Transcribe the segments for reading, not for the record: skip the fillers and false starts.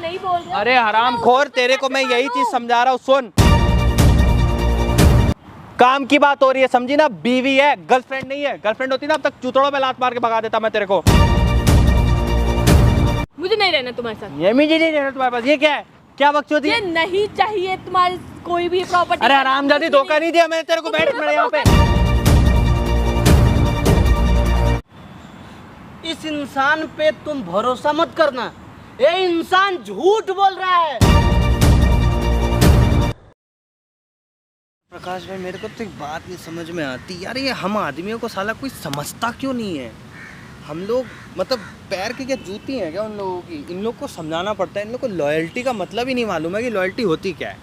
नहीं बोल रहे। अरे हरामखोर, तेरे को मैं यही चीज समझा रहा हूँ, सुन। काम की बात हो रही है, समझी ना? बीवी है, गर्लफ्रेंड नहीं है। गर्लफ्रेंड होती ना अब तक चूतड़ों में लात मार के भगा देता मैं तेरे को। मुझे नहीं रहना तुम्हारे साथ। ये मुझे नहीं रहना तुम्हारे पास। ये क्या है? क्या बकचोदी? ये नहीं चाहिए तुम्हारी कोई भी प्रॉपर्टी। अरे हरामजादी, धोखा नहीं दिया मैंने तेरे को। बैठ मेरे यहाँ पे। इस इंसान पे तुम भरोसा मत करना, ये इंसान झूठ बोल रहा है। प्रकाश भाई, मेरे को तो एक बात नहीं समझ में आती यार, ये हम आदमियों को साला कोई समझता क्यों नहीं है? हम लोग मतलब पैर की क्या जूती हैं क्या उन लोगों की? इन लोग को समझाना पड़ता है। इन लोग को लॉयल्टी का मतलब ही नहीं मालूम है कि लॉयल्टी होती क्या है।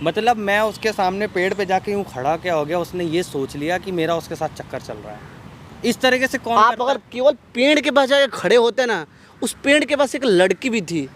मतलब मैं उसके सामने पेड़ पे जाके यूँ खड़ा क्या हो गया, उसने ये सोच लिया कि मेरा उसके साथ चक्कर चल रहा है। इस तरीके से कौन आप करता अगर केवल पेड़ के पास जाके खड़े होते ना, उस पेड़ के पास एक लड़की भी थी।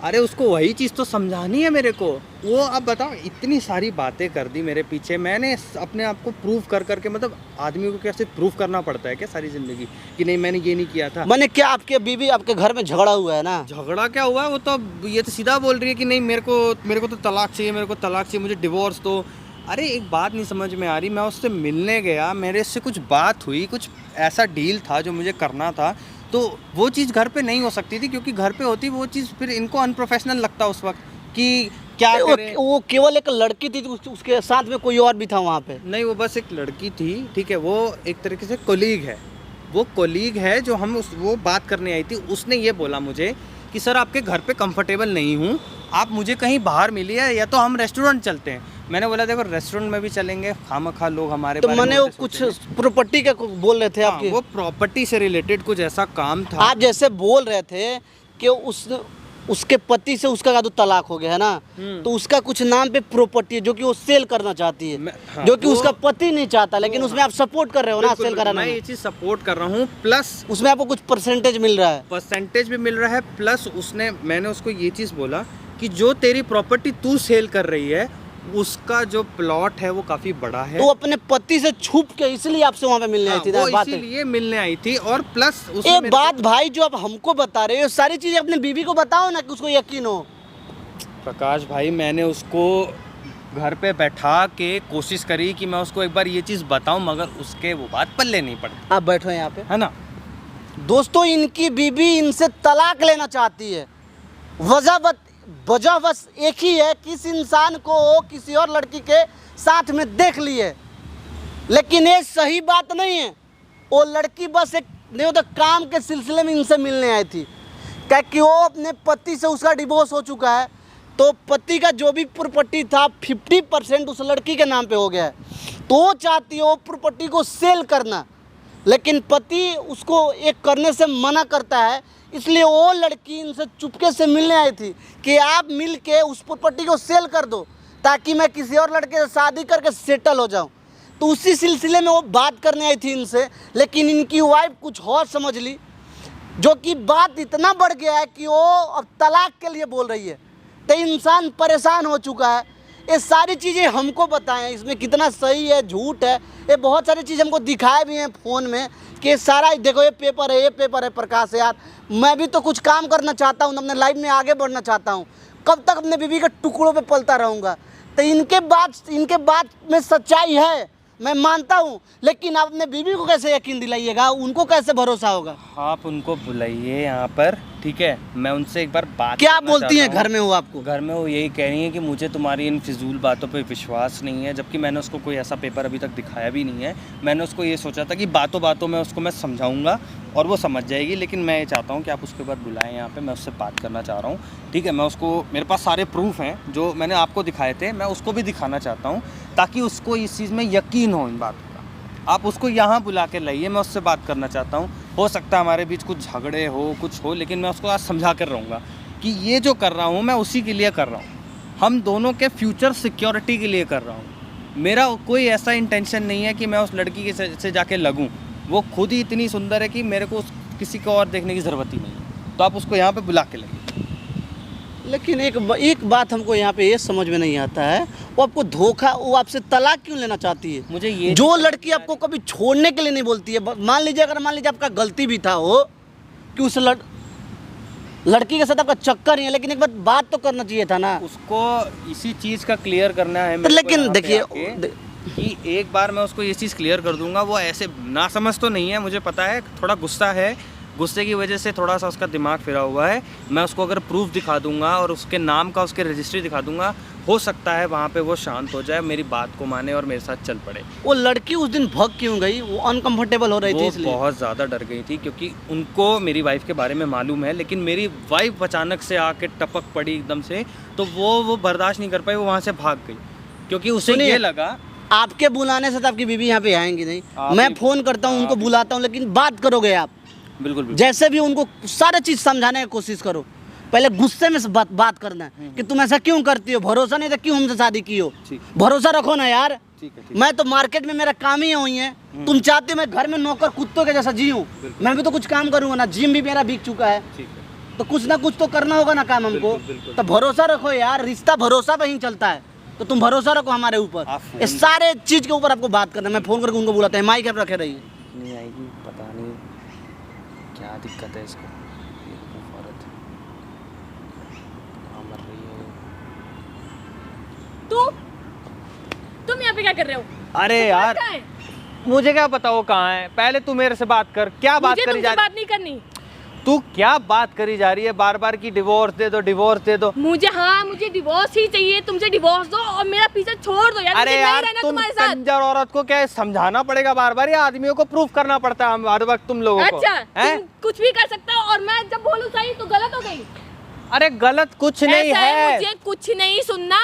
अरे उसको वही चीज़ तो समझानी है मेरे को। वो अब बताओ, इतनी सारी बातें कर दी मेरे पीछे, मैंने अपने आप को प्रूव कर करके, मतलब आदमी को कैसे प्रूव करना पड़ता है क्या सारी ज़िंदगी कि नहीं मैंने ये नहीं किया था। मैंने क्या, आपके बीवी आपके घर में झगड़ा हुआ है ना? झगड़ा क्या हुआ है? वो तो ये तो सीधा बोल रही है कि नहीं मेरे को तो तलाक चाहिए, मेरे को तलाक चाहिए, मुझे डिवोर्स दो। अरे एक बात नहीं समझ में आ रही, मैं उससे मिलने गया, मेरे से कुछ बात हुई, कुछ ऐसा डील था जो मुझे करना था, तो वो चीज़ घर पे नहीं हो सकती थी, क्योंकि घर पे होती वो चीज़ फिर इनको अनप्रोफेशनल लगता उस वक्त कि क्या करें। वो केवल एक लड़की थी, उसके साथ में कोई और भी था वहाँ पे? नहीं, वो बस एक लड़की थी, ठीक है। वो एक तरीके से कोलीग है, वो कोलीग है जो वो बात करने आई थी। उसने ये बोला मुझे कि सर आपके घर पे कंफर्टेबल नहीं हूँ, आप मुझे कहीं बाहर मिलिए या तो हम रेस्टोरेंट चलते हैं। मैंने बोला देखो रेस्टोरेंट में भी चलेंगे, खामखा लोग हमारे तो बारे में मैंने वो कुछ प्रॉपर्टी का बोल रहे थे आपके? वो प्रॉपर्टी से रिलेटेड कुछ ऐसा काम था। आप जैसे बोल रहे थे कि उसके पति से उसका का तो तलाक हो गया है ना, तो उसका कुछ नाम पे प्रॉपर्टी है जो कि वो सेल करना चाहती है, हाँ, जो कि उसका पति नहीं चाहता, लेकिन उसमें आप सपोर्ट कर रहे हो ना सेल कराने मैं में? ये चीज़ सपोर्ट कर रहा हूँ, प्लस उसमें आपको कुछ परसेंटेज मिल रहा है? परसेंटेज भी मिल रहा है, प्लस मैंने उसको ये चीज़ बोला कि जो तेरी प्रॉपर्टी तू सेल कर रही है उसका जो प्लॉट है वो काफी बड़ा है। तो अपने पति से छुप के इसलिए आपसे वहाँ पे मिलने आई थी ना? वो इसीलिए मिलने आई थी। और प्लस एक बात भाई, जो आप हमको बता रहे हो सारी चीजें अपने बीवी को बताओ ना कि उसको यकीन हो। प्रकाश भाई, मैंने उसको घर पे बैठा के कोशिश करी कि मैं उसको एक बार ये चीज़ बताऊं, मगर उसके वो बात पल्ले नहीं पड़ती। आप बैठो यहाँ पे, है ना दोस्तों। इनकी बीवी इनसे तलाक लेना चाहती है। वजह बस एक ही है कि इस इंसान को किसी और लड़की के साथ में देख लिए, लेकिन ये सही बात नहीं है। वो लड़की बस एक नहीं होता काम के सिलसिले में इनसे मिलने आई थी, क्या कि वो अपने पति से, उसका डिवोर्स हो चुका है, तो पति का जो भी प्रॉपर्टी था 50% उस लड़की के नाम पे हो गया है, तो वो चाहती है वो प्रॉपर्टी को सेल करना, लेकिन पति उसको एक करने से मना करता है। इसलिए वो लड़की इनसे चुपके से मिलने आई थी कि आप मिल के उस प्रॉपर्टी को सेल कर दो ताकि मैं किसी और लड़के से शादी करके सेटल हो जाऊं। तो उसी सिलसिले में वो बात करने आई थी इनसे, लेकिन इनकी वाइफ कुछ और समझ ली, जो कि बात इतना बढ़ गया है कि वो अब तलाक के लिए बोल रही है। तो इंसान परेशान हो चुका है। ये सारी चीज़ें हमको बताएं, इसमें कितना सही है झूठ है, ये बहुत सारी चीज़ हमको दिखाए भी हैं फ़ोन में कि सारा देखो ये पेपर है, ये पेपर है। प्रकाश यार, मैं भी तो कुछ काम करना चाहता हूँ, अपने लाइफ में आगे बढ़ना चाहता हूँ। कब तक अपने बीवी के टुकड़ों पे पलता रहूँगा? तो इनके बात में सच्चाई है, मैं मानता हूँ, लेकिन आप अपने बीवी को कैसे यकीन दिलाइएगा? उनको कैसे भरोसा होगा? आप उनको बुलाइए यहाँ पर, ठीक है। मैं उनसे एक बार बात क्या बोलती हैं घर में? वो आपको घर में वो यही कह रही है कि मुझे तुम्हारी इन फिजूल बातों पे विश्वास नहीं है, जबकि मैंने उसको कोई ऐसा पेपर अभी तक दिखाया भी नहीं है। मैंने उसको ये सोचा था कि बातों बातों में उसको मैं समझाऊंगा और वो समझ जाएगी, लेकिन मैं ये चाहता हूँ कि आप उसके बाद बुलाएं यहाँ पे, मैं उससे बात करना चाह रहा हूँ, ठीक है। मैं उसको, मेरे पास सारे प्रूफ हैं जो मैंने आपको दिखाए थे, मैं उसको भी दिखाना चाहता हूँ ताकि उसको इस चीज़ में यकीन हो इन बातों का। आप उसको यहाँ बुला के लाइए, मैं उससे बात करना चाहता हूँ। हो सकता है हमारे बीच कुछ झगड़े हो, कुछ हो, लेकिन मैं उसको आज समझा कर रहूँगा कि ये जो कर रहा हूँ मैं उसी के लिए कर रहा हूँ, हम दोनों के फ्यूचर सिक्योरिटी के लिए कर रहा हूँ। मेरा कोई ऐसा इंटेंशन नहीं है कि मैं उस लड़की के से जाके लगूँ। वो खुद ही इतनी सुंदर है कि मेरे को किसी को और देखने की ज़रूरत ही नहीं है। तो आप उसको यहाँ पे बुला के लाइए। लेकिन एक बात हमको यहाँ पे ये समझ में नहीं आता है, वो आपको धोखा, वो आपसे तलाक क्यों लेना चाहती है? मुझे ये जो लड़की आपको कभी छोड़ने के लिए नहीं बोलती है, मान लीजिए आपका गलती भी था वो कि उस लड़की के साथ आपका चक्कर नहीं है, लेकिन एक बात तो करना चाहिए था ना। उसको इसी चीज़ का क्लियर करना है तो मेरे को लेकिन यहाँ पे देखिए आके कि एक बार मैं उसको ये चीज़ क्लियर कर दूंगा। वो ऐसे ना समझ तो नहीं है, मुझे पता है, थोड़ा गुस्सा है, गुस्से की वजह से थोड़ा सा उसका दिमाग फिरा हुआ है। मैं उसको अगर प्रूफ दिखा दूंगा और उसके नाम का उसके रजिस्ट्री दिखा दूंगा, हो सकता है वहाँ पे वो शांत हो जाए, मेरी बात को माने और मेरे साथ चल पड़े। वो लड़की उस दिन भग क्यों गई? वो अनकंफर्टेबल हो रही थी वो इसलिए। बहुत ज़्यादा डर गई थी क्योंकि उनको मेरी वाइफ के बारे में मालूम है, लेकिन मेरी वाइफ अचानक से आके टपक पड़ी एकदम से, तो वो बर्दाश्त नहीं कर पाई, वो वहाँ से भाग गई क्योंकि उसे सुनिए, ये लगा आपके बुलाने से तो आपकी बीवी यहाँ पे आएंगी नहीं। आप मैं ही- फोन करता हूँ, उनको आप ही- बुलाता हूँ, लेकिन बात करोगे आप। बिल्कुल बिल्कुल। जैसे भी उनको सारा चीज समझाने की कोशिश करो। पहले गुस्से में से बात करना है कि तुम ऐसा क्यों करती हो, भरोसा नहीं था क्यों हमसे शादी की हो। ठीक। भरोसा रखो ना यार। ठीक है, ठीक। मैं तो मार्केट में मेरा काम ही वही है। तुम चाहते हो मैं घर में नौकर कुत्तों के जैसा जीऊं? मैं भी तो कुछ काम करूंगा ना। जिम भी मेरा बिक चुका है, ठीक है। तो कुछ ना कुछ तो करना होगा ना काम हमको। बिल्कुल, बिल्कुल। तो भरोसा रखो यार, रिश्ता भरोसा पे ही चलता है। तो तुम भरोसा रखो हमारे ऊपर। आप फोन- ये सारे चीज के ऊपर आपको बात करना है। मैं फोन करके उनको बुलाता हूँ, माइक आप रखे रहिए। नहीं आएगी, पता नहीं क्या दिक्कत है इसको। ये औरत कहाँ मर रही है। तुम यहाँ पे क्या कर रहे हो? अरे तुम यार, कहाँ है? मुझे क्या पता वो कहाँ है। पहले तू मेरे से बात कर। क्या बात मुझे करी जा तुमसे रही? बात नहीं करनी। तू क्या बात करी जा रही है बार बार की डिवोर्स दे दो, डिवोर्स दे दो। मुझे डिवोर्स ही चाहिए। तुमसे डिवोर्स दो और मेरा पीछा छोड़ दो यार। अरे मुझे यार, नहीं रहना तुम तुम्हारे साथ। कंजर औरत को क्या समझाना पड़ेगा बार बार, या आदमियों को प्रूफ करना पड़ता है हर वक्त तुम लोगों को? अच्छा, हैं? तुम कुछ भी कर सकते हो और मैं जब बोलूं सही तो गलत हो गई। अरे गलत कुछ नहीं ऐसा है। मुझे कुछ नहीं सुनना।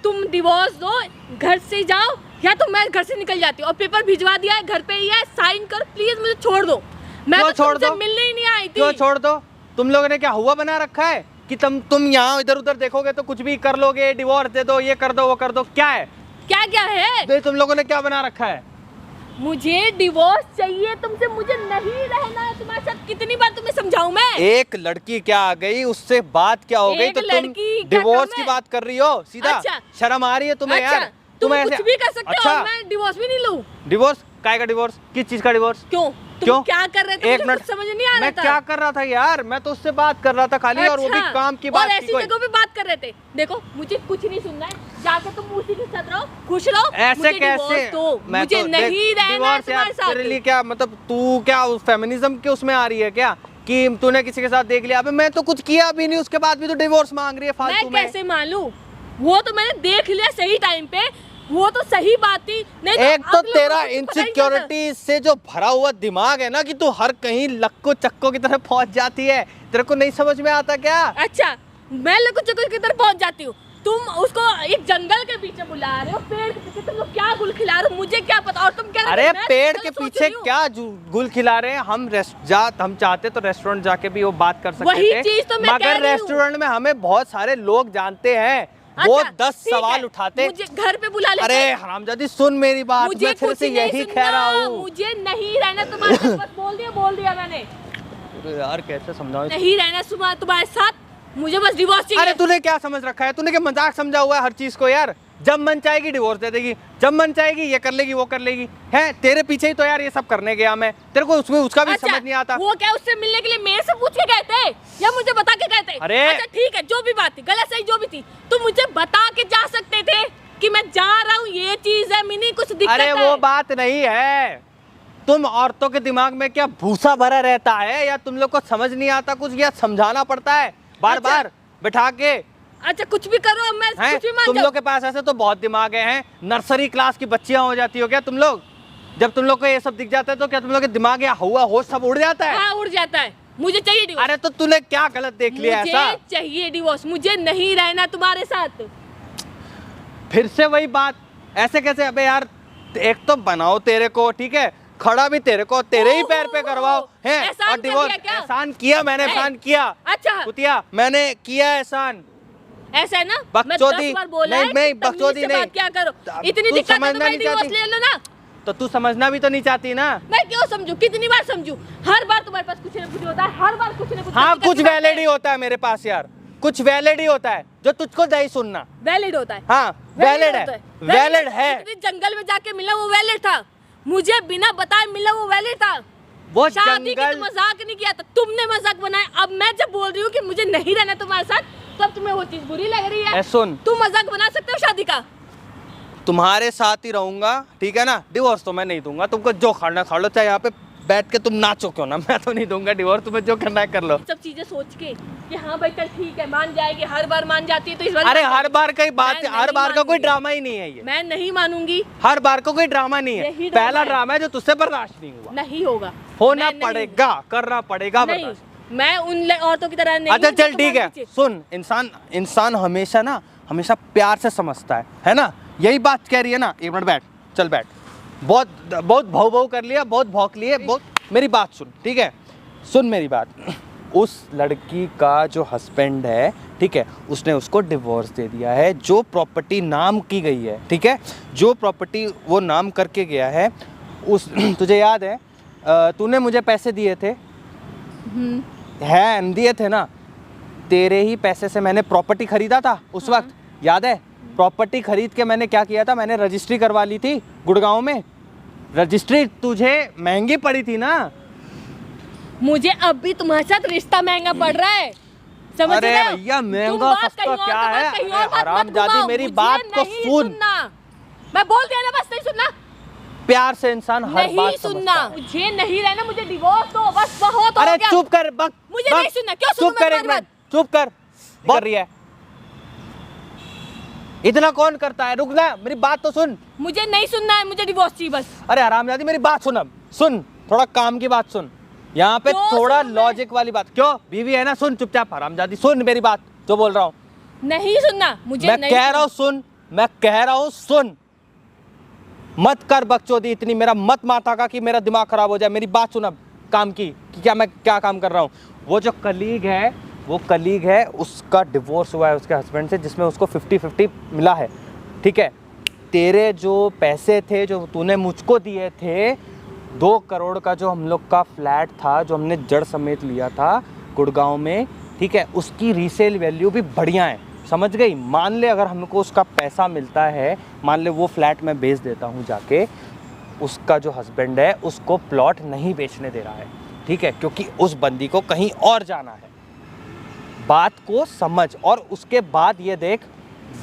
तुम डिवोर्स दो, घर से जाओ, या तो मैं घर से निकल जाती हूँ। और पेपर भिजवा दिया है, घर पे ही है, साइन करो प्लीज। मुझे छोड़ दो। मैं क्यों तो छोड़ तुमसे दो? मिलने ही नहीं आई थी। क्यों छोड़ दो? तुम लोगों ने क्या हुआ बना रखा है कि तुम यहाँ इधर उधर देखोगे तो कुछ भी कर लोगे, डिवोर्स दे दो, ये कर दो, वो कर दो? क्या है? क्या क्या है? तो तुम लोगों ने क्या बना रखा है? मुझे डिवोर्स चाहिए तुमसे। मुझे नहीं रहना है तुम्हारे साथ। कितनी बार तुम्हें समझाऊं मैं? एक लड़की क्या आ गई, उससे बात क्या हो गई एक तो तुम लड़की क्या डिवोर्स कम की है? बात कर रही हो सीधा? अच्छा। शर्म आ रही है तुम्हें अच्छा, यार? तुम ऐसे- कुछ भी कर सकते अच्छा, हो और मैं डिवोर्स भी नहीं लूं। डिवोर्स काय का डिवोर्स? किस चीज का डिवोर्स? क्यों? तुम क्यों? क्या कर रहे थे? एक मुझे मिनट, कुछ समझ नहीं आ रहा मैं था। क्या कर रहा था यार? मैं तो उससे बात कर रहा था खाली, और वो भी अच्छा, काम की और बात ऐसी की कोई। जगहों पे बात कर रहे थे। देखो मुझे कुछ नहीं सुनना है। जाके तुम उसी के साथ रहो, खुश रहो। ऐसे मुझे कैसे? डिवोर्स दो। मैं मुझे तो नहीं देख, रहना है डिवोर्स यार तुम्हारे तेरे लिए साथ। क्या मतलब, तू क्या उस फेमिनिज्म के उसमें आ रही है क्या कि तूने किसी के साथ देख लिया? अबे मैं तो कुछ किया भी नहीं, उसके बाद भी तो डिवोर्स मांग रही है फालतू मैं में। कैसे मानूं? वो तो मैंने देख लिया सही टाइम पे। वो तो सही बात थी। नहीं तो एक तो अगले तेरा को कुछ पता ही नहीं चलता। इनसिक्योरिटी से जो भरा हुआ दिमाग है ना, कि तू हर कहीं लक्को चक्को की तरह पहुंच जाती है। तेरे को नहीं समझ में आता क्या? अच्छा, मैं लकुच चकुच की तरफ पहुंच जाती हूँ। तुम उसको एक जंगल के पीछे बुला रहे हो, पेड़ के पीछे। तुम लोग क्या गुल खिला रहे हो मुझे क्या पता। और तुम क्या अरे मैं पेड़ तो के सोच पीछे रही हूँ। क्या गुल खिला रहे हैं हम? हम चाहते तो रेस्टोरेंट जाके भी वो बात कर सकते वही थे, चीज तो मैं कह मगर रही हूँ। रेस्टोरेंट में हमें बहुत सारे लोग जानते हैं, वो अच्छा, 10 ठीक सवाल है, उठाते। मुझे घर पे बुला लेते। अरे हरामजादी सुन मेरी बात, मुझे मैं तेरे कुछ से नहीं यही सुनना। कह रहा हूँ। मुझे नहीं रहना तुम्हारे साथ। बस बोल दिया मैंने। अरे यार कैसे समझाऊं? नहीं रहना तुम्हारे साथ। मुझे बस डिवोर्स चाहिए। अरे तूने क्या समझ रखा है? तूने क्या मजाक समझा हुआ है हर चीज को यार? जब मन चाहेगी डिवोर्स दे देगी, जब मन चाहेगी ये कर लेगी, वो कर लेगी। है तेरे पीछे ही तो यार ये सब करने गया मैं। तेरे को उसमें उसका भी समझ नहीं आता। वो क्या उससे मिलने के लिए मेरे से पूछ के गए थे या मुझे बता के गए थे? अरे! अच्छा ठीक है, जो भी बात थी, गलत सही जो भी थी, तुम मुझे बता के जा सकते थे कि मैं जा रहा हूँ, ये चीज है मिनी, कुछ दिक्कत अरे है। वो बात नहीं है। तुम औरतों के दिमाग में क्या भूसा भरा रहता है, या तुम लोग को समझ नहीं आता कुछ, या समझाना पड़ता है बार अच्छा। बार बैठा के? अच्छा कुछ भी करो, मैं हैं? कुछ भी मान तुम जाऊं। लोग के पास ऐसे तो बहुत दिमाग हैं। नर्सरी क्लास की बच्चियां हो जाती हो क्या तुम लोग? जब तुम लोग को ये सब दिख जाता है तो क्या तुम लोग के दिमाग या हुआ होश सब उड़ जाता है? हाँ उड़ जाता है। मुझे चाहिए डिवोर्स। अरे तो तूने क्या गलत देख लिया ऐसा? मुझे चाहिए डिवोर्स। मुझे नहीं रहना तुम्हारे साथ। फिर से वही बात, ऐसे कैसे? अबे यार एक तो बनाओ तेरे को, ठीक है, खड़ा भी तेरे को, तेरे ही पैर पे करवाओ है। एहसान और कर डिवोर्स दिया क्या? एहसान किया मैंने, एहसान किया। अच्छा कुतिया मैंने किया एहसान। ऐसा है ना? बकचोदी मैं 10 बार बोला नहीं, है नहीं, कि तमीज बकचोदी से नहीं। बात क्या करो। तू इतनी दिक्कत है तो समझना मैं नहीं डिवोर्स चाहती। ले लो ना। तो तू समझना भी तो नहीं चाहती ना? मैं क्यों समझूं? कितनी बार समझूं? हर बार तुम्हारे पास कुछ ना कुछ होता है। हर बार कुछ ना कुछ। हाँ कुछ वैलिड ही होता है मेरे पास यार, कुछ वैलिड ही होता है जो तुझको नहीं सुनना। वैलिड होता है। हाँ वैलिड है, होता वैलिड है। इतनी जंगल में जाके मिला वो वैलिड था। मुझे बिना बताए मिला वो वैलिड था। वो शादी की जंगल तो मजाक नहीं किया था, तुमने मजाक बनाया। अब मैं जब बोल रही हूँ कि मुझे नहीं रहना तुम्हारे साथ, तो अब तुम्हें वो चीज बुरी लग रही है। सुन, तुम मजाक बना सकते हो शादी का। तुम्हारे साथ ही रहूंगा, ठीक है ना। डिवोर्स तो मैं नहीं दूंगा, तुमको जो खाना खा लो, चाहे यहाँ पे बैठ के तुम नाचो क्यों ना, मैं तो नहीं दूंगा डिवोर्स। तुम्हें जो करना है कर लो। सब चीजें सोच के कि हाँ भाई चल ठीक है, मान जाएगी, हर बार मान जाती है, तो इस बार अरे हर बार कई बात, मैं हर नहीं बार का कोई मानूंगी। ड्रामा ही नहीं है ये। मैं नहीं मानूंगी। हर बार को कोई ड्रामा नहीं है, यही ड्रामा पहला है। ड्रामा है जो तुझसे बर्दाश्त नहीं हुआ। नहीं होगा, होना मैं नहीं- पड़ेगा, करना पड़ेगा नहीं, बर्दाश्त। मैं उन औरतों की तरह नहीं अच्छा हूँ जो चल ठीक है, तुम्हारे पीछे- सुन, इंसान हमेशा ना, हमेशा प्यार से समझता है ना। यही बात कह रही है ना। एक मिनट बैठ, चल बैठ। बहुत भाव कर लिया, बहुत भौंक लिए, बहुत। मेरी बात सुन, ठीक है, सुन मेरी बात। उस लड़की का जो हस्बैंड है, ठीक है, उसने उसको डिवोर्स दे दिया है। जो प्रॉपर्टी नाम की गई है, ठीक है, जो प्रॉपर्टी वो नाम करके गया है, उस तुझे याद है तूने मुझे पैसे दिए थे, हैं दिए थे ना, तेरे ही पैसे से मैंने प्रॉपर्टी खरीदा था उस वक्त, याद है। प्रॉपर्टी खरीद के मैंने क्या किया था, मैंने रजिस्ट्री करवा ली थी गुड़गांव में। रजिस्ट्री तुझे महंगी पड़ी थी ना। मुझे अब भी तुम्हारे साथ रिश्ता महंगा पड़ रहा है, समझ अरे रहे हो? भैया, तुम महंगा बात सस्ता कहीं और क्या तो है? बात कहीं और अरे बात मत हरामजादी, घुमाओ, मेरी मुझे बात को नहीं सुन। सुनना। मैं बोल दिया ना, बस नहीं सुनना। प्यार से इंसान हर नहीं बात सुनना, समझता है। मुझे नहीं रहना, मुझे डिवोर्स दो, बस बहुत हो अरे गया। चुप कर, बक मुझे बक, नहीं सुनना, क्यों सुनूं चुप मैं कर, एक तुम्हारी मिनट चुप कर। कर रही है, इतना कौन करता है? रुक ना, मेरी बात तो सुन। मुझे नहीं सुनना है, मुझे डिवोर्स चाहिए बस। अरे हरामजादी, मेरी बात सुन, अब सुन, थोड़ा काम की बात सुन। यहाँ पे क्यों थोड़ा सुनूं मैं? लॉजिक वाली बात। क्यों? बीवी है ना, सुन चुपचाप। हरामजादी सुन मेरी बात जो बोल रहा हूँ। नहीं सुनना, मुझे मैं नहीं कह रहा हूँ सुन, मैं कह रहा हूँ सुन। मत कर बकचोदी इतनी, मेरा मत माथा का कि मेरा दिमाग खराब हो जाए। मेरी बात सुन अब काम की, कि क्या मैं क्या काम कर रहा हूँ। वो जो कलीग है, वो कलीग है, उसका डिवोर्स हुआ है उसके हस्बैंड से, जिसमें उसको 50-50 मिला है, ठीक है। तेरे जो पैसे थे जो तूने मुझको दिए थे, 2 करोड़ का जो हम लोग का फ्लैट था, जो हमने जड़ समेत लिया था गुड़गांव में, ठीक है, उसकी रीसेल वैल्यू भी बढ़िया है, समझ गई। मान ले अगर हमको उसका पैसा मिलता है, मान ले वो फ्लैट मैं बेच देता हूँ जाके, उसका जो हस्बैंड है उसको प्लॉट नहीं बेचने दे रहा है, ठीक है, क्योंकि उस बंदी को कहीं और जाना है। बात को समझ। और उसके बाद ये देख,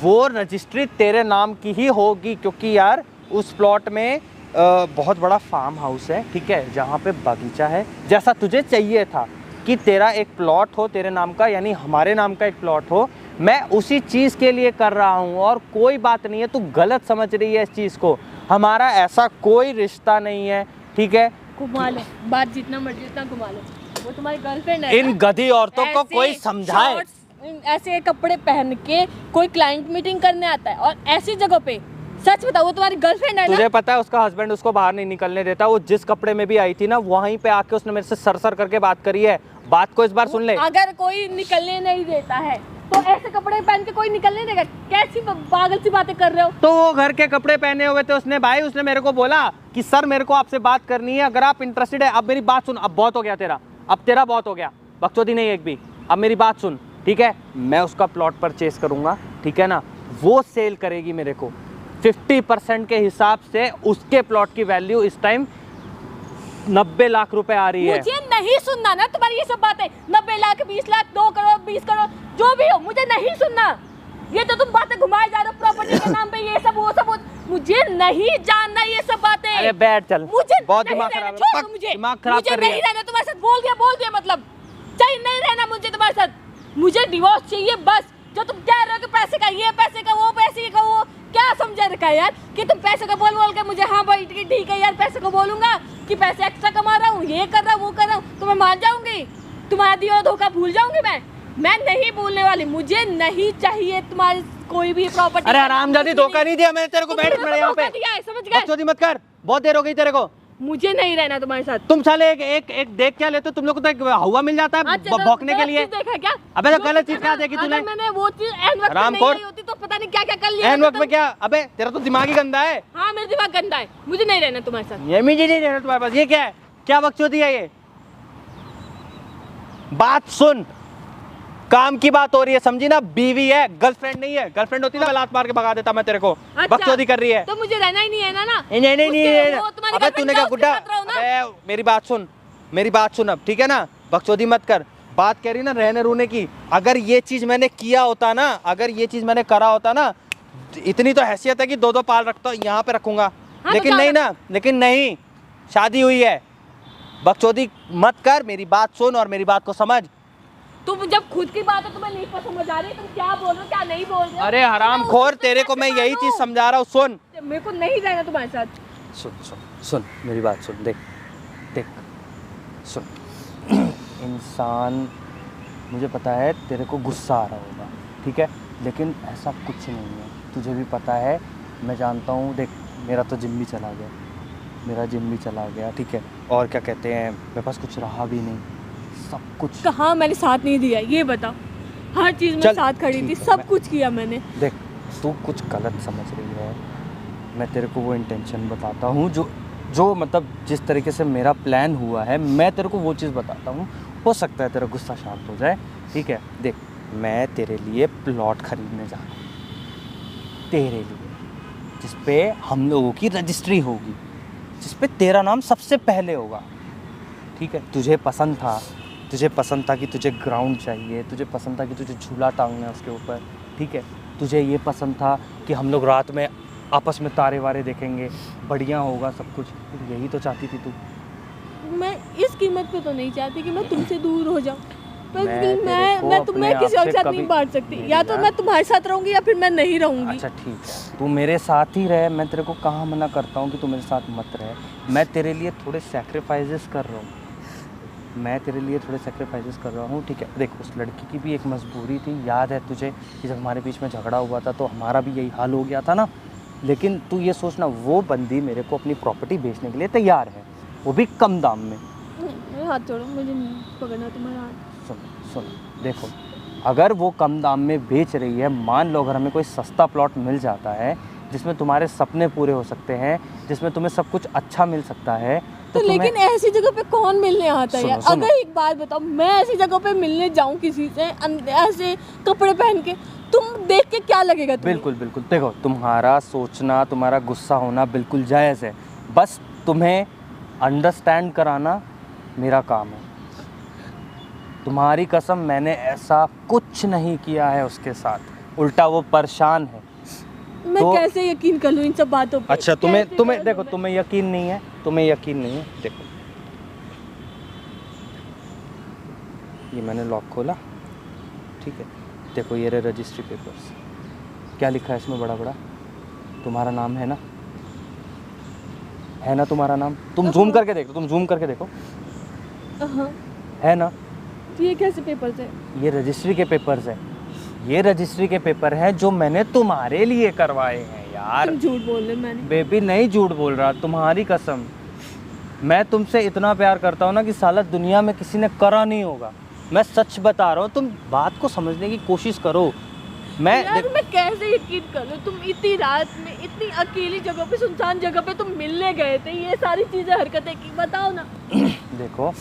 वो रजिस्ट्री तेरे नाम की ही होगी, क्योंकि यार उस प्लॉट में बहुत बड़ा फार्म हाउस है, ठीक है, जहाँ पे बगीचा है, जैसा तुझे चाहिए था कि तेरा एक प्लॉट हो तेरे नाम का, यानी हमारे नाम का एक प्लॉट हो। मैं उसी चीज़ के लिए कर रहा हूँ, और कोई बात नहीं है, तू गलत समझ रही है इस चीज़ को। हमारा ऐसा कोई रिश्ता नहीं है, ठीक है। घुमा लो बात, जितना मर्जी उतना घुमा लो। वो तुम्हारी गर्लफ्रेंड है इन ना? गधी औरतों को ऐसे कोई समझाए। shorts, ऐसे कपड़े पहन के कोई क्लाइंट मीटिंग करने आता है, और ऐसी जगह पे, सच बताओ, वो तुम्हारी गर्लफ्रेंड है ना? तुझे पता है उसका हस्बैंड उसको बाहर नहीं निकलने देता। वो जिस कपड़े में भी आई थी ना, वहीं पे आके उसने मेरे से सर करके बात करी है। बात को इस बार सुन ले। अगर कोई निकलने नहीं देता है तो ऐसे कपड़े पहन के कोई निकलने देगा? कैसी पागल सी बातें कर रहे हो? तो वो घर के कपड़े पहने हुए थे उसने, भाई उसने मेरे को बोला कि सर मेरे को आपसे बात करनी है, अगर आप इंटरेस्टेड है। अब मेरी बात सुन, अब बहुत हो गया तेरा, अब तेरा बहुत हो गया, बकचोदी नहीं एक भी। अब मेरी बात सुन, ठीक है, मैं उसका प्लॉट परचेज करूंगा, ठीक है ना, वो सेल करेगी मेरे को 50% के हिसाब से। उसके प्लॉट की वैल्यू इस टाइम 90 लाख रुपए आ रही है। मुझे नहीं सुनना ना तुम्हारी ये सब बातें, 90 लाख, 20 लाख, 2 करोड़, 20 करोड़, जो भी हो, मुझे नहीं सुनना। ये तो तुम बातें घुमाए जा रहे हो प्रॉपर्टी के नाम पे, ये सब वो सब, मुझे नहीं जानना ये सब बातें। अरे बैठ चल, मुझे बहुत नहीं दिमाग रहना, खराब छोड़ है, दो मुझे। दिमाग खराब मुझे कर रही नहीं है। रहना तुम्हारे साथ, बोल दिया मतलब, चाहिए नहीं रहना मुझे तुम्हारे साथ। मुझे डिवोर्स चाहिए बस। जो तुम कह रहे हो कि पैसे का ये, पैसे का वो, पैसे का वो, क्या समझा रखा है यार कि तुम पैसे का बोल के मुझे, हाँ भाई ठीक है यार, पैसे को बोलूंगा कि पैसे एक्स्ट्रा कमा रहा हूँ, ये कर रहा हूँ, वो कर रहा हूँ, तो मैं मान जाऊंगी? तुम्हारा दिया धोखा भूल जाऊंगी मैं नहीं भूलने वाली। मुझे नहीं चाहिए तुम्हारी कोई भी प्रॉपर्टी। अरे हरामजादी, धोखा नहीं दिया मैंने तेरे को, बैठ मेरे यहाँ पे, समझ गए? बकचोदी मत कर, बहुत देर हो गई तेरे को। मुझे नहीं रहना तुम्हारे साथ। तुम साले एक देख क्या लेते हो तुम लोग को, तो एक हवा मिल जाता है अच्छा, भौंकने के गलत लिए। चीज़ देखा क्या? अबे तो जो गलत चीज देखा, क्या देखी तूने? अगर मैंने वो चीज एन वक्त में नहीं हरामखोर। ली होती तो पता नहीं क्या क्या कर लिया एन होता वक्त में क्या? अबे तेरा तो दिमाग ही गंदा है। हाँ, मेरा दिमाग गंदा है, मुझे नहीं रहना तुम्हारे साथ। ये मुझे नहीं रहना तुम्हारे पास। ये क्या है? क्या बकचोदी है ये? बात सुन, काम की बात हो रही है, समझी ना? बीवी है, गर्लफ्रेंड नहीं है। गर्लफ्रेंड होती ना, लात मार के भगा देता मैं तेरे को। अच्छा, बकचोदी कर रही है। तो मुझे रहना ही नहीं है ना? नहीं। उसके- वो तुम्हारी अबे girlfriend तूने का क्या उसके गुड्डा? साथ रहो ना। अबे मेरी बात सुन, मेरी बात सुन अब, ठीक है ना, बकचोदी मत कर। बात कह रही ना रहने रूने की, अगर ये चीज़ मैंने किया होता ना, अगर ये चीज़ मैंने करा होता ना, इतनी तो हैसियत है कि 2-2 पाल रखता यहाँ पे रखूंगा। हाँ, लेकिन तो नहीं ना, लेकिन नहीं, शादी हुई है। बकचोदी मत कर, मेरी बात सुन और मेरी बात को समझ। तुम जब खुद की बात है तुम्हें नहीं पता समझ आ रही है, तुम क्या बोल रहे हो क्या नहीं बोल रहे हो। अरे हरामखोर, तेरे को मैं यही चीज़ समझा रहा हूँ, सुन। मेरे को नहीं रहना तुम्हारे साथ। सुन सुन सुन मेरी बात सुन, देख देख सुन। इंसान, मुझे पता है तेरे को गुस्सा आ रहा होगा, ठीक है, लेकिन ऐसा कुछ नहीं है, तुझे भी पता है, मैं जानता हूँ। देख मेरा तो जिम भी चला गया, मेरा जिम भी चला गया, ठीक है, और क्या कहते हैं, मेरे पास कुछ रहा भी नहीं, सब कुछ। कहाँ मैंने साथ नहीं दिया ये बताओ। हर चीज़ में चल, साथ खड़ी ठीक थी, है, सब कुछ किया मैंने। देख तू कुछ गलत समझ रही है, मैं तेरे को वो इंटेंशन बताता हूँ जो मतलब जिस तरीके से मेरा प्लान हुआ है, मैं तेरे को वो चीज़ बताता हूँ। हो सकता है तेरा गुस्सा शांत हो जाए, ठीक है। देख मैं तेरे लिए प्लॉट खरीदने जा रहा हूँ, तेरे लिए, जिस पे हम लोगों की रजिस्ट्री होगी, जिस पे तेरा नाम सबसे पहले होगा, ठीक है। तुझे पसंद था कि तुझे ग्राउंड चाहिए, तुझे पसंद था कि तुझे झूला टांगना है उसके ऊपर, ठीक है। तुझे ये पसंद था कि हम लोग रात में आपस में तारे वारे देखेंगे, बढ़िया होगा सब कुछ, यही तो चाहती थी तू। मैं इस कीमत पे तो नहीं चाहती कि मैं तुमसे दूर हो जाऊं, पर मैं तुम्हें किसी और के साथ नहीं बांट सकती। या तो मैं तुम्हारे साथ रहूंगी या फिर मैं नहीं रहूंगी। अच्छा ठीक है, तू मेरे साथ ही रहे, मैं तेरे को कहाँ मना करता हूँ कि तू मेरे साथ मत रहे। मैं तेरे लिए थोड़े सैक्रिफाइसेस कर रहा हूँ, ठीक है। देख उस लड़की की भी एक मजबूरी थी, याद है तुझे कि जब हमारे बीच में झगड़ा हुआ था तो हमारा भी यही हाल हो गया था ना। लेकिन तू ये सोचना, वो बंदी मेरे को अपनी प्रॉपर्टी बेचने के लिए तैयार है, वो भी कम दाम में। हाथ छोड़ो, मुझे नहीं पकड़ना तुम्हारा हाथ। सुन देखो, अगर वो कम दाम में बेच रही है, मान लो अगर हमें कोई सस्ता प्लॉट मिल जाता है जिसमें तुम्हारे सपने पूरे हो सकते हैं, जिसमें तुम्हें सब कुछ अच्छा मिल सकता है, तो लेकिन ऐसी जगह पे कौन मिलने आता है यार? अगर एक बात बताओ, मैं ऐसी जगह पे मिलने जाऊं किसी से ऐसे कपड़े पहन के, तुम देख के क्या लगेगा तुम्हें? बिल्कुल देखो, तुम्हारा सोचना, तुम्हारा गुस्सा होना बिल्कुल जायज़ है, बस तुम्हें अंडरस्टैंड कराना मेरा काम है। तुम्हारी कसम, मैंने ऐसा कुछ नहीं किया है उसके साथ, उल्टा वो परेशान है। मैं तो कैसे यकीन कर लूं इन सब बातों पे? अच्छा तुम्हें देखो, तुम्हें यकीन नहीं है, देखो ये मैंने लॉक खोला, ठीक है, देखो ये रहे रजिस्ट्री पेपर्स, क्या लिखा है इसमें बड़ा बड़ा, तुम्हारा नाम है ना, तुम्हारा नाम, तुम जूम करके देखो, है ना। ये कैसे पेपर्स है? ये रजिस्ट्री के पेपर्स है, ये रजिस्ट्री के पेपर हैं जो मैंने तुम्हारे लिए करवाए हैं यार। तुम झूठ बोल रहे, मैंने बेबी नहीं झूठ बोल रहा, तुम्हारी कसम, मैं तुमसे इतना प्यार करता हूँ ना कि साला दुनिया में किसी ने करा नहीं होगा, मैं सच बता रहा हूँ। तुम बात को समझने की कोशिश करो। मैं कैसे यकीन कर लूं? तुम इतनी रात में इतनी अकेली जगह पे, सुनसान जगह पे तुम मिलने गए थे, ये सारी चीजें हरकतें की, बताओ ना। देखो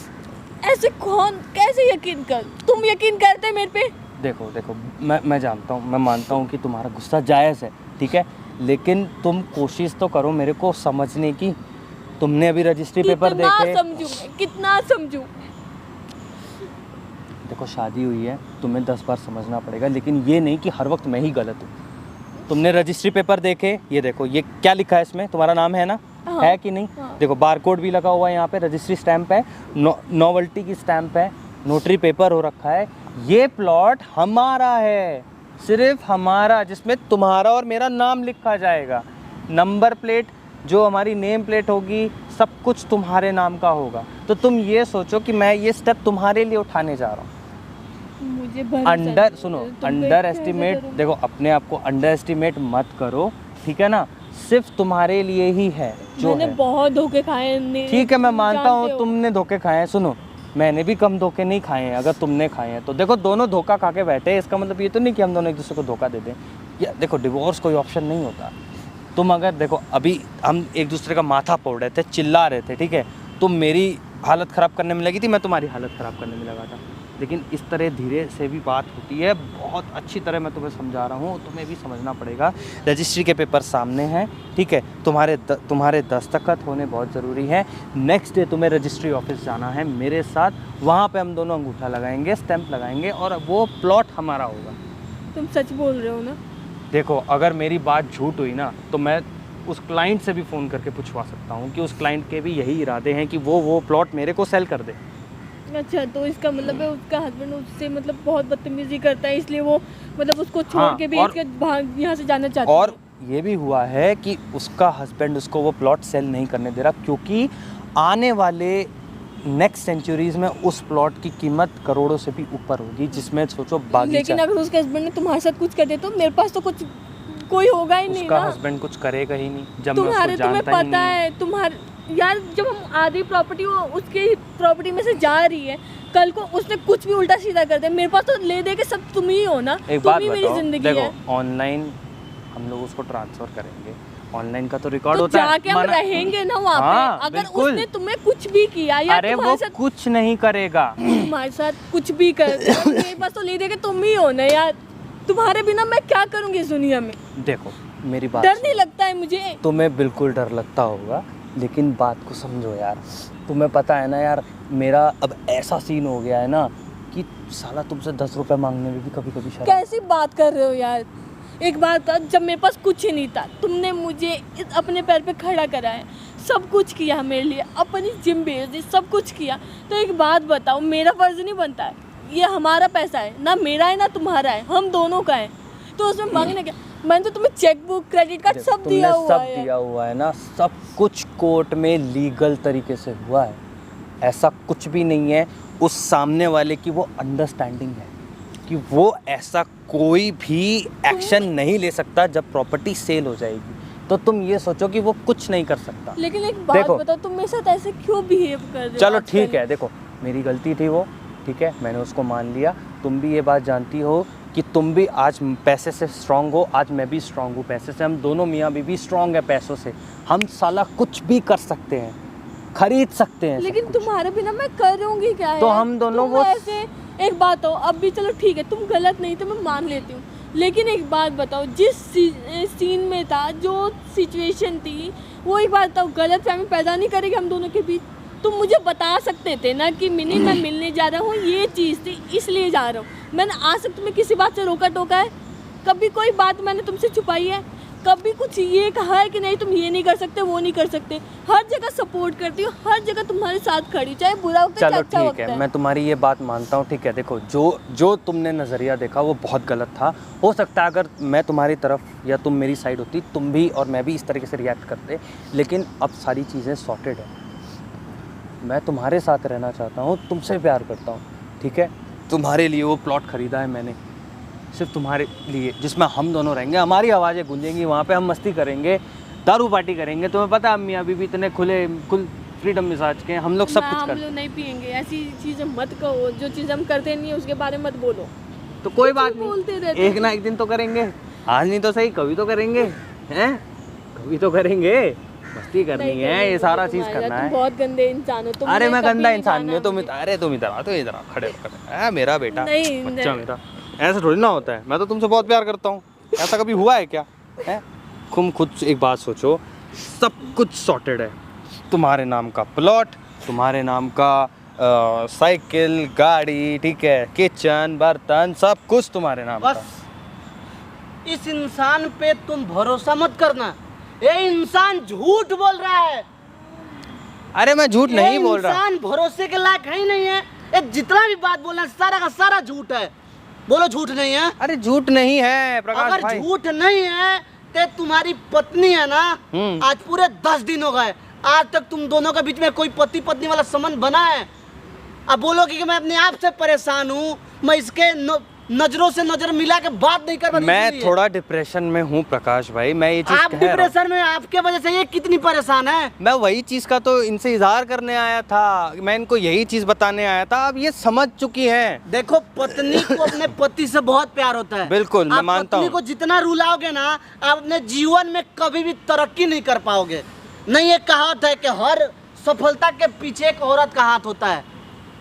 ऐसे कौन कैसे यकीन कर, तुम यकीन करते मेरे पे? देखो मैं जानता हूँ, मैं मानता हूँ कि तुम्हारा गुस्सा जायज़ है, ठीक है, लेकिन तुम कोशिश तो करो मेरे को समझने की। तुमने अभी रजिस्ट्री पेपर देखे, कितना समझूं? देखो शादी हुई है, तुम्हें 10 बार समझना पड़ेगा, लेकिन ये नहीं कि हर वक्त मैं ही गलत हूँ। तुमने रजिस्ट्री पेपर देखे, ये देखो ये क्या लिखा है इसमें, तुम्हारा नाम है ना? हाँ, है कि नहीं? हाँ। देखो बारकोड भी लगा हुआ है यहाँ पे, रजिस्ट्री स्टैंप है, नॉवल्टी की स्टैंप है, नोटरी पेपर हो रखा है। ये प्लॉट हमारा है, सिर्फ हमारा, जिसमें तुम्हारा और मेरा नाम लिखा जाएगा, नंबर प्लेट जो हमारी नेम प्लेट होगी, सब कुछ तुम्हारे नाम का होगा। तो तुम ये सोचो कि मैं ये स्टेप तुम्हारे लिए उठाने जा रहा हूँ। मुझे अंडर एस्टिमेट, देखो अपने आप को अंडर एस्टिमेट मत करो, ठीक है ना, सिर्फ तुम्हारे लिए ही है जो मैंने बहुत धोखे खाए हैं। ठीक है, मैं मानता हूँ तुमने धोखे खाए हैं। सुनो, मैंने भी कम धोखे नहीं खाए हैं, अगर तुमने खाए हैं तो देखो दोनों धोखा खा के बैठे हैं, इसका मतलब ये तो नहीं कि हम दोनों एक दूसरे को धोखा दे दें। या देखो डिवोर्स कोई ऑप्शन नहीं होता। तुम अगर देखो, अभी हम एक दूसरे का माथा फोड़ रहे थे, चिल्ला रहे थे, ठीक है, तुम मेरी हालत ख़राब करने में लगी थी, मैं तुम्हारी हालत ख़राब करने में लगा था। लेकिन इस तरह धीरे से भी बात होती है। बहुत अच्छी तरह मैं तुम्हें समझा रहा हूँ, तुम्हें भी समझना पड़ेगा। रजिस्ट्री के पेपर सामने हैं, ठीक है, तुम्हारे दस्तखत होने बहुत ज़रूरी है। नेक्स्ट डे तुम्हें रजिस्ट्री ऑफिस जाना है मेरे साथ, वहाँ पे हम दोनों अंगूठा लगाएंगे, स्टैंप लगाएंगे और वो प्लॉट हमारा होगा। तुम सच बोल रहे हो ना? देखो, अगर मेरी बात झूठ हुई ना तो मैं उस क्लाइंट से भी फ़ोन करके पूछवा सकता हूँ कि उस क्लाइंट के भी यही इरादे हैं कि वो प्लॉट मेरे को सेल कर दे। अच्छा, तो इसका मतलब है उसका हस्बैंड उससे मतलब बहुत बदतमीजी करता है, इसलिए वो मतलब उसको छोड़ हाँ, के बेच के भाग यहाँ से जाना चाहता है। और ये भी हुआ है कि उसका हस्बैंड उसको वो प्लॉट सेल नहीं करने दे रहा, क्योंकि आने वाले नेक्स्ट सेंचुरीज में उस प्लॉट की कीमत करोड़ों से भी ऊपर होगी, जिसमें सोचो बागीचा। लेकिन अगर उसके हस्बैंड ने तुम्हारे साथ कुछ कर दे तो मेरे पास तो कुछ कोई होगा ही नहीं उसका ना। हस्बैंड कुछ करेगा ही नहीं जब तुम्हें मैं उसको जानता ही पता नहीं। है तुम्हारे यार, जब हम आधी प्रॉपर्टी वो उसके प्रॉपर्टी में से जा रही है, कल को उसने कुछ भी उल्टा सीधा कर दिया, मेरे पास तो ले दे के सब तुम ही हो ना। एक तुम बात ही मेरी बताओ, जिंदगी देखो है। ऑनलाइन हम लोग उसको ट्रांसफर करेंगे, ऑनलाइन का तो रिकॉर्ड तो होता है। जाके हम रहेंगे ना वहाँ हाँ, पे। अगर बिल्कुल। उसने तुम्हें कुछ भी किया या अरे वो तुम्हारे साथ कुछ नहीं करेगा। तुम्हारे साथ कुछ भी कर मेरे पास तो ले दे के तुम ही हो ना यार। तुम्हारे बिना मैं क्या करूँगी इस दुनिया में? देखो मेरी बात डर नहीं लगता है मुझे? तुम्हें बिल्कुल डर लगता होगा, लेकिन बात को समझो यार। तुम्हें पता है ना यार, मेरा अब ऐसा सीन हो गया है ना कि साला तुमसे 10 रुपए मांगने में भी कभी कभी शर्म। कैसी बात कर रहे हो यार? एक बात था, जब मेरे पास कुछ ही नहीं था तुमने मुझे अपने पैर पे खड़ा करा है, सब कुछ किया मेरे लिए, अपनी जिम भेज दी, सब कुछ किया। तो एक बात बताओ, मेरा फर्ज नहीं बनता है? ये हमारा पैसा है ना, मेरा है ना तुम्हारा है, हम दोनों का है। तो उसमें मांगने क्या? मैंने तो तुम्हें चेक बुक, क्रेडिट कार्ड सब दिया हुआ है। सब दिया हुआ है ना, सब कुछ कोर्ट में लीगल तरीके से हुआ है। ऐसा कुछ भी नहीं है। उस सामने वाले की वो अंडरस्टैंडिंग है कि वो ऐसा कोई भी एक्शन नहीं ले सकता जब प्रॉपर्टी सेल हो जाएगी। तो तुम ये सोचो कि वो कुछ नहीं कर सकता। लेकिन एक बात बताओ, तुम मेरे साथ ऐसे क्यों बिहेव कर रहे हो? चलो ठीक है, देखो मेरी गलती थी वो, ठीक है, मैंने उसको मान लिया। तुम भी ये बात जानती हो कि तुम भी आज पैसे से स्ट्रांग हो, आज मैं भी स्ट्रांग हूँ पैसे से। हम दोनों मियाँ बीवी स्ट्रांग है पैसों से। हम साला कुछ भी कर सकते हैं, खरीद सकते हैं। लेकिन तुम्हारे बिना मैं करूँगी क्या? तो हम दोनों वो ऐसे, एक बात हो, अब भी चलो ठीक है तुम गलत नहीं तो मैं मान लेती हूँ, लेकिन एक बात बताओ, जिस सीन में था, जो सिचुएशन थी, वो एक बात बताओ, गलत फहमी पैदा नहीं करेगी हम दोनों के बीच? तुम मुझे बता सकते थे ना कि मिनी मैं मिलने जा रहा हूँ, ये चीज़ थी इसलिए जा रहा हूँ। मैंने आज तक तुम्हें किसी बात से रोका टोका है? कभी कोई बात मैंने तुमसे छुपाई है? कभी कुछ ये कहा है कि नहीं तुम ये नहीं कर सकते, वो नहीं कर सकते? हर जगह सपोर्ट करती हूँ, हर जगह तुम्हारे साथ खड़ी, चाहे बुरा वक्त है चाहे अच्छा वक्त है। ठीक है, मैं तुम्हारी ये बात मानता हूँ, ठीक है। देखो जो तुमने नज़रिया देखा वो बहुत गलत था। हो सकता है अगर मैं तुम्हारी तरफ या तुम मेरी साइड होती, तुम भी और मैं भी इस तरीके से रिएक्ट करते, लेकिन अब सारी चीज़ें सॉर्टेड है। मैं तुम्हारे साथ रहना चाहता हूँ, तुमसे प्यार करता हूँ, ठीक है। तुम्हारे लिए वो प्लॉट ख़रीदा है मैंने, सिर्फ तुम्हारे लिए, जिसमें हम दोनों रहेंगे, हमारी आवाज़ें गूंजेंगी, वहाँ पे हम मस्ती करेंगे, दारू पार्टी करेंगे। तुम्हें पता है अम्मी अभी भी इतने खुल फ्रीडम मिजाज के, हम लोग सब कुछ हम लोग नहीं पियेंगे, ऐसी चीज़ें मत कहो, जो चीज़ हम करते नहीं है उसके बारे में मत बोलो। तो कोई बात बोलते नहीं, रहते एक ना एक दिन तो करेंगे, आज नहीं तो सही कभी तो करेंगे, हैं? कभी तो करेंगे, मस्ती करनी है, ये सारा चीज़ करना है। तुम बहुत गंदे इंसान हो। अरे मैं गंदा इंसान नहीं हूँ, तुम इधर आ, तो इधर आ, खड़े खड़े। मेरा बेटा, बच्चा मेरा, ऐसा थोड़ी ना होता है। मैं तो तुमसे बहुत प्यार करता हूँ, ऐसा कभी हुआ है क्या? है तुम खुद एक बात सोचो, सब कुछ सॉर्टेड है। तुम्हारे नाम का प्लॉट, तुम्हारे नाम का साइकिल, गाड़ी, ठीक है, किचन, बर्तन, सब कुछ तुम्हारे नाम का। बस इस इंसान पे तुम भरोसा मत करना, ये इंसान झूठ बोल रहा है। अरे मैं झूठ नहीं बोल रहा। इंसान भरोसे के लायक है ही नहीं है। ये जितना भी बात बोल रहा है सारा का सारा झूठ है। बोलो झूठ नहीं है? अरे झूठ नहीं है प्रकाश अगर भाई। झूठ नहीं है तो तुम्हारी पत्नी है ना, आज पूरे 10 दिन हो गए, आज तक तुम दोनों के बीच में कोई पति पत्नी वाला संबंध बना है? अब बोलोगे कि मैं अपने आप से परेशान हूँ, मैं इसके नजरों से नजर मिला के बात नहीं कर पा। मैं थोड़ा डिप्रेशन में हूँ प्रकाश भाई, मैं ये चीज आप डिप्रेशन में, आपके वजह से ये कितनी परेशान है। मैं वही चीज का तो इनसे इजहार करने आया था, मैं इनको यही चीज बताने आया था। अब ये समझ चुकी हैं। देखो पत्नी को अपने पति से बहुत प्यार होता है। बिल्कुल मैं मानता हूँ। पत्नी को जितना रुलाओगे ना, आप अपने जीवन में कभी भी तरक्की नहीं कर पाओगे। नहीं, ये कहावत है कि हर सफलता के पीछे एक औरत का हाथ होता है।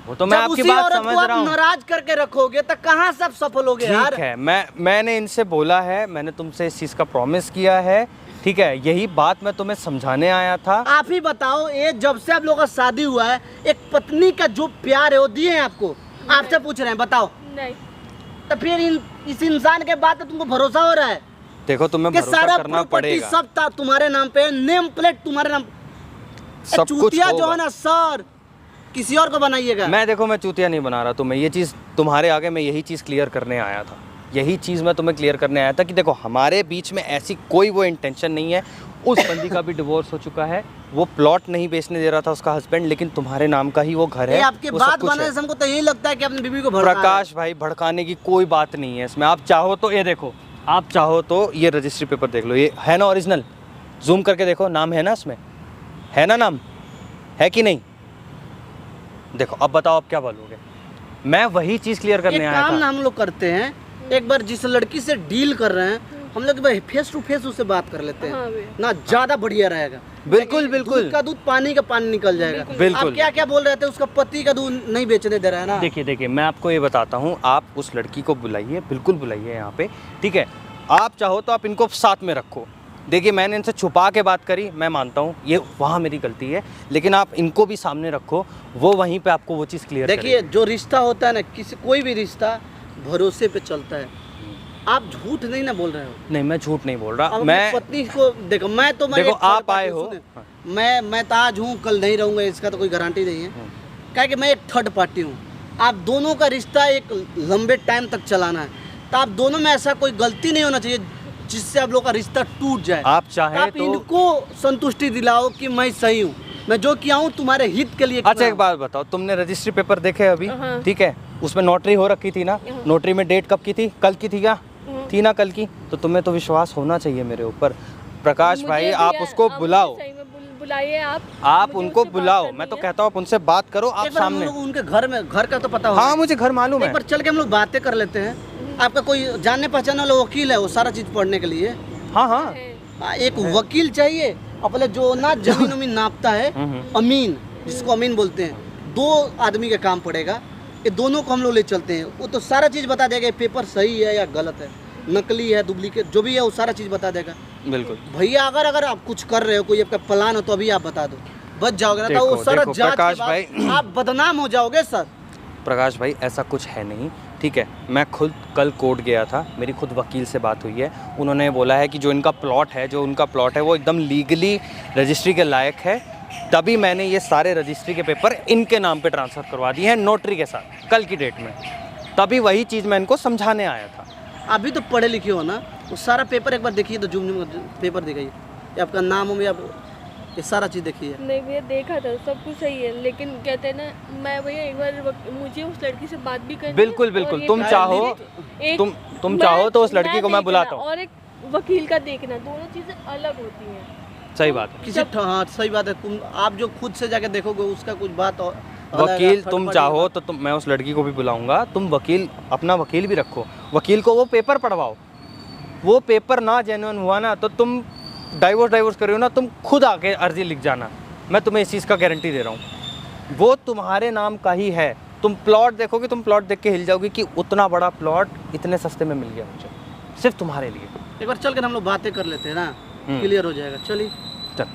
वो तो मैं जब आपकी उसी बात औरत समझ को आप रहा हूँ। नाराज करके रखोगे तो कहाँ से आप सफल होगे यार? ठीक है, मैंने इनसे बोला है, मैंने तुमसे इस चीज़ का प्रॉमिस किया है, ठीक है, यही बात मैं तुम्हें समझाने आया था। आप ही बताओ, ये जब से आप लोगों का शादी हुआ है, एक पत्नी का जो प्यार है वो दिए हैं आपको? आपसे पूछ रहे हैं, बताओ। नहीं, तो फिर इस इंसान के बाद तो तुमको भरोसा हो रहा है देखो तुम्हें कि भरोसा सारा करना प्रॉपर्टी पड़ेगा, सब तुम्हारे नाम पे, नेम प्लेट तुम्हारे नाम। सब कुछ चूतिया जो होगा। है ना सर, किसी और को बनाइएगा। मैं देखो मैं चूतिया नहीं बना रहा तुम्हें, ये चीज़ तुम्हारे आगे मैं यही चीज़ क्लियर करने आया था, यही चीज़ मैं तुम्हें क्लियर करने आया था कि देखो हमारे बीच में ऐसी कोई वो इंटेंशन नहीं है। उस बंदी का भी डिवोर्स हो चुका है, वो प्लॉट नहीं बेचने दे रहा था उसका हस्बैंड, लेकिन तुम्हारे नाम का ही वो घर है। ये आपकी वो सब बात कुछ बनाने है। से हमको तो यही लगता है कि अपनी बीवी को भड़का रहे हैं। प्रकाश भाई, भड़काने की कोई बात नहीं है इसमें। आप चाहो तो ये देखो, आप चाहो तो ये रजिस्ट्री पेपर देख लो, ये है ना ओरिजिनल, जूम करके देखो, नाम है ना इसमें, है ना नाम, है कि नहीं? देखो अब बताओ आप क्या बोलोगे। मैं वही चीज़ क्लियर एक करने आया काम ना था। हम लोग करते हैं, एक बार जिस लड़की से डील कर रहे हैं हम लोग भाई फेस टू फेस उससे बात कर लेते हैं हाँ भैया। ना, ज्यादा बढ़िया रहेगा। बिल्कुल बिल्कुल दूध का दूध, पानी का पानी निकल जाएगा। बिल्कुल। आप क्या क्या बोल रहे थे, उसका पति का दूध नहीं बेचने दे रहा है ना? देखिए देखिए, मैं आपको ये बताता हूँ, आप उस लड़की को बुलाइए, बिल्कुल बुलाइए यहाँ पे, ठीक है। आप चाहो तो आप इनको साथ में रखो। देखिए मैंने इनसे छुपा के बात करी, मैं मानता हूँ ये वहाँ मेरी गलती है, लेकिन आप इनको भी सामने रखो, वो वहीं पे आपको वो चीज़ क्लियर देखिए जो रिश्ता होता है ना, किसी कोई भी रिश्ता भरोसे पे चलता है। आप झूठ नहीं ना बोल रहे हो। नहीं, मैं झूठ नहीं बोल रहा। अब मैं अपनी पत्नी को देखो, मैं तो देखो, एक आप थर्ड पार्टी आए हो। सुने। हाँ। मैं तो आज हूँ, कल नहीं रहूँगा, इसका तो कोई गारंटी नहीं है। क्या कि मैं एक थर्ड पार्टी हूँ। आप दोनों का रिश्ता एक लंबे टाइम तक चलाना है, तो आप दोनों में ऐसा कोई गलती नहीं होना चाहिए जिससे आप लोग का रिश्ता टूट जाए। आप चाहे आप तो इनको संतुष्टि दिलाओ कि मैं सही हूँ, मैं जो किया हूँ तुम्हारे हित के लिए अच्छा किया एक हूँ। बात बताओ, तुमने रजिस्ट्री पेपर देखे अभी? हाँ। ठीक है, उसमें नोटरी हो रखी थी ना, नोटरी में डेट कब की थी? कल की थी क्या? थी ना कल की? तो तुम्हें तो विश्वास होना चाहिए मेरे ऊपर। प्रकाश मुझे भाई भी आप है, उसको आप बुलाओ, मुझे सही में बुलाइए आप मुझे उनको उससे बात बुलाओ। करनी मैं तो है। कहता हूँ आप उनसे बात करो, आप एक बार हम सामने। लोग उनके घर में, घर का तो पता होगा। हाँ मुझे घर मालूम एक है। बार चल के हम लोग बातें कर लेते हैं। आपका कोई जानने पहचाने वाला वकील है वो सारा चीज पढ़ने के लिए? हाँ हाँ है। एक वकील चाहिए अपने, जो ना जमीन उमीन नापता है, अमीन, जिसको अमीन बोलते हैं। 2 आदमी का काम पड़ेगा, ये दोनों को हम लोग ले चलते हैं। वो तो सारा चीज़ बता देगा, ये पेपर सही है या गलत है, नकली है, डुप्लीकेट, जो भी है वो सारा चीज़ बता देगा। बिल्कुल। भैया अगर आप कुछ कर रहे हो, कोई आपका प्लान हो, तो अभी आप बता दो, बच जाओगे ना तो वो देखो, सारा देखो, जांच के प्रकाश बाद भाई। आप बदनाम हो जाओगे सर। प्रकाश भाई ऐसा कुछ है नहीं, ठीक है। मैं खुद कल कोर्ट गया था, मेरी खुद वकील से बात हुई है, उन्होंने बोला है कि जो इनका प्लॉट है, जो उनका प्लॉट है वो एकदम लीगली रजिस्ट्री के लायक है, तभी मैंने ये सारे रजिस्ट्री के पेपर इनके नाम पे ट्रांसफ़र करवा दिए हैं नोटरी के साथ कल की डेट में। तभी वही चीज़ मैं इनको समझाने आया था। अभी तो पढ़े लिखे हो ना, वो सारा पेपर एक बार देखिए, तो जूम जूम पेपर दिखाइए, ये आपका नाम हो, आप ये सारा चीज़ देखिए। नहीं भैया देखा था, सब कुछ सही है, लेकिन कहते हैं ना, मैं भैया एक बार मुझे उस लड़की से बात भी करनी बिल्कुल है, बिल्कुल, और ये तुम एक- चाहो तुम चाहो तो उस लड़की को मैं देखना बुलाता हूँ। और एक वकील का देखना, दोनों चीजें अलग होती हैं। सही बात है। किसी हाँ सही बात है। तुम आप जो खुद से जाके देखोगे उसका कुछ बात और अलग है, वकील थर्ड तुम पार्टी चाहो बात। तो मैं उस लड़की को भी बुलाऊंगा, तुम वकील, अपना वकील भी रखो, वकील को वो पेपर पढ़वाओ। वो पेपर ना जेन्युइन हुआ ना तो तुम डाइवोर्स कर रहे हो ना, तुम खुद आके अर्जी लिख जाना, मैं तुम्हें इस चीज़ का गारंटी दे रहा हूँ। वो तुम्हारे नाम का ही है। तुम प्लॉट देखोगे, तुम प्लॉट देख के हिल जाओगे कि उतना बड़ा प्लॉट इतने सस्ते में मिल गया मुझे, सिर्फ तुम्हारे लिए। एक बार चल कर हम लोग बातें कर लेते हैं ना, क्लियर हो जाएगा। चलिए चल।